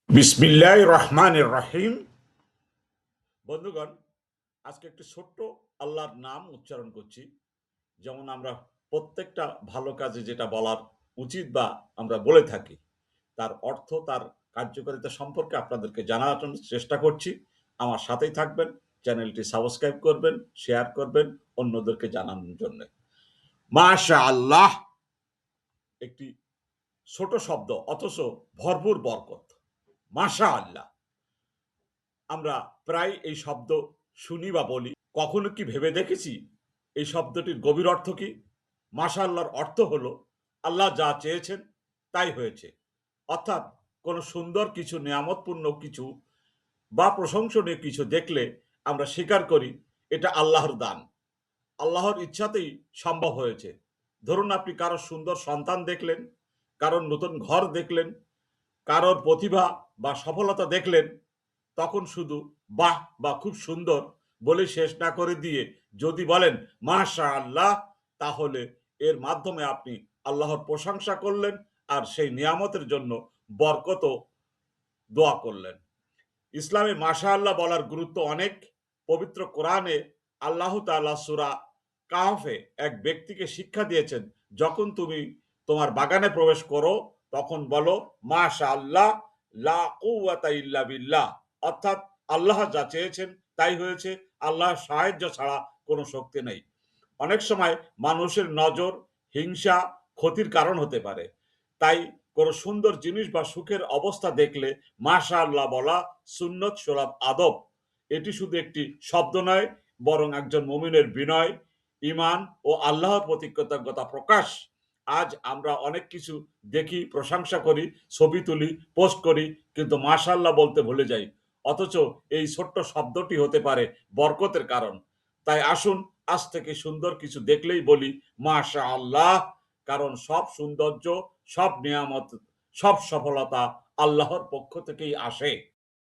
বিসমিল্লাহির রহমানির রহিম। বন্ধুগণ, আজকে একটি ছোট্ট আল্লাহর নাম উচ্চারণ করছি। যেমন আমরা প্রত্যেকটা ভালো কাজে যেটা বলার উচিত বা আমরা বলে থাকি, তার অর্থ, তার কার্যকারিতা সম্পর্কে আপনাদেরকে জানানোর চেষ্টা করছি। আমার সাথেই থাকবেন, চ্যানেলটি সাবস্ক্রাইব করবেন, শেয়ার করবেন অন্যদেরকে জানানোর জন্য। মাশাআল্লাহ একটি ছোট শব্দ, অথচ ভরপুর বরকত। মাশাআল্লাহ আমরা প্রায় এই শব্দ শুনি বা বলি। কখনো কি ভেবে দেখেছি এই শব্দটির গভীর অর্থ কি? মাশাআল্লাহর অর্থ হলো আল্লাহ যা চেয়েছেন তাই হয়েছে। অর্থাৎ কোনো সুন্দর কিছু, নেয়ামতপূর্ণ কিছু বা প্রশংসনীয় কিছু দেখলে আমরা স্বীকার করি এটা আল্লাহর দান, আল্লাহর ইচ্ছাতেই সম্ভব হয়েছে। ধরুন আপনি কারোর সুন্দর সন্তান দেখলেন, কারোর নতুন ঘর দেখলেন, কারোর প্রতিভা বা সফলতা দেখলেন, তখন শুধু বাহ বা খুব সুন্দর বলে শেষ না করে দিয়ে যদি বলেন মাশাআল্লাহ, তাহলে এর মাধ্যমে আপনি আল্লাহর প্রশংসা করলেন আর সেই নিয়ামতের জন্য বরকত দোয়া করলেন। ইসলামে মাশাআল্লাহ বলার গুরুত্ব অনেক। পবিত্র কোরআনে আল্লাহ তাআলা সূরা কাহফে এক ব্যক্তিকে শিক্ষা দিয়েছেন, যখন তুমি তোমার বাগানে প্রবেশ করো তখন বলো মাশাআল্লাহ লা কুওয়াতা ইল্লা বিল্লাহ। অর্থাৎ আল্লাহ যা চেয়েছেন তাই হয়েছে, আল্লাহর সাহায্য ছাড়া কোনো শক্তি নেই। অনেক সময় মানুষের নজর, হিংসা, ক্ষতির কারণ হতে পারে। তাই কোনো সুন্দর জিনিস বা সুখের অবস্থা দেখলে মাশাআল্লাহ বলা সুন্নত সুলভ আদব। এটি শুধু একটি শব্দ নয়, বরং একজন মুমিনের বিনয়, ঈমান ও আল্লাহর প্রতি কৃতজ্ঞতা প্রকাশ। আজ আমরা অনেক কিছু দেখি, প্রশংসা করি, ছবি তুলি, পোস্ট করি, কিন্তু মাশাআল্লাহ বলতে ভুলে যাই। অথচ এই ছোট্ট শব্দটি হতে পারে বরকতের কারণ। তাই আসুন আজ থেকে সুন্দর কিছু দেখলেই বলি মাশাআল্লাহ, কারণ সব সৌন্দর্য, সব নিয়ামত, সব সফলতা আল্লাহর পক্ষ থেকেই আসে।